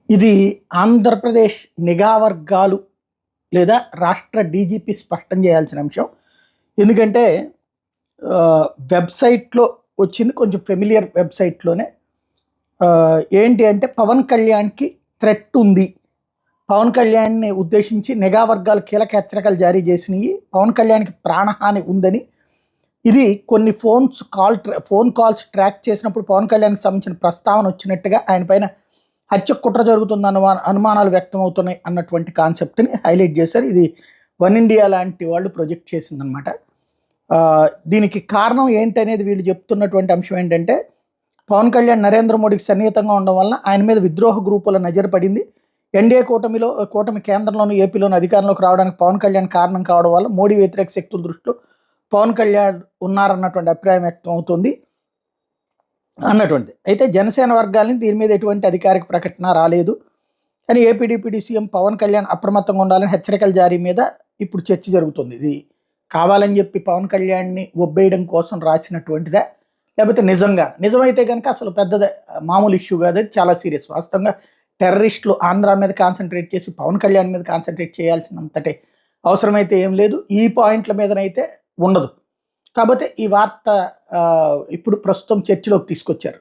ఇది ఆంధ్రప్రదేశ్ నిఘా వర్గాలు లేదా రాష్ట్ర డీజీపీ స్పష్టం చేయాల్సిన అంశం. ఎందుకంటే వెబ్‌సైట్‌లో వచ్చింది కొంచెం ఫెమిలియర్ వెబ్‌సైట్‌లోనే. ఏంటి అంటే పవన్ కళ్యాణ్‌కి థ్రెట్ ఉంది. పవన్ కళ్యాణ్‌ని ఉద్దేశించి నిఘా వర్గాలు కీలక హెచ్చరికలు జారీ చేసినయి. పవన్ కళ్యాణ్‌కి ప్రాణహాని ఉందని. ఇది కొన్ని ఫోన్ కాల్స్ ట్రాక్ చేసినప్పుడు పవన్ కళ్యాణ్‌కి సంబంధించిన ప్రస్తావన వచ్చినట్టుగా ఆయన పైన హత్య కుట్ర జరుగుతుందన్న అనుమానాలు వ్యక్తమవుతున్నాయి అన్నటువంటి కాన్సెప్ట్‌ని హైలైట్ చేశారు. ఇది వన్ ఇండియా లాంటి వాళ్ళు ప్రొజెక్ట్ చేసిందనమాట. దీనికి కారణం ఏంటనేది వీళ్ళు చెప్తున్నటువంటి అంశం ఏంటంటే, పవన్ కళ్యాణ్ నరేంద్ర మోడీకి సన్నిహితంగా ఉండడం వలన ఆయన మీద విద్రోహ గ్రూపుల నజర పడింది. ఎన్డీఏ కూటమి కేంద్రంలోను, ఏపీలోను అధికారంలోకి రావడానికి పవన్ కళ్యాణ్ కారణం కావడం వల్ల మోడీ వ్యతిరేక శక్తుల దృష్టిలో పవన్ కళ్యాణ్ ఉన్నారన్నటువంటి అభిప్రాయం వ్యక్తం అవుతుంది అన్నటువంటిది. అయితే జనసేన వర్గాలని దీని మీద ఎటువంటి అధికారిక ప్రకటన రాలేదు. కానీ AP deputy CM Pawan Kalyan అప్రమత్తంగా ఉండాలని హెచ్చరికల జారీ మీద ఇప్పుడు చర్చ జరుగుతుంది. ఇది కావాలని చెప్పి పవన్ కళ్యాణ్‌ని ఒబ్బేయడం కోసం రాసినటువంటిదా? లేకపోతే నిజమైతే కనుక అసలు పెద్దదే, మామూలు ఇష్యూ కాదు, అది చాలా సీరియస్. వాస్తవంగా టెర్రరిస్టులు ఆంధ్ర మీద కాన్సన్ట్రేట్ చేసి పవన్ కళ్యాణ్ మీద కాన్సన్ట్రేట్ చేయాల్సినంతటి అవసరమైతే ఏం లేదు. ఈ పాయింట్ల మీదనైతే ఉండదు. కాకపోతే ఈ వార్త ఇప్పుడు ప్రస్తుతం చర్చలోకి తీసుకొచ్చారు.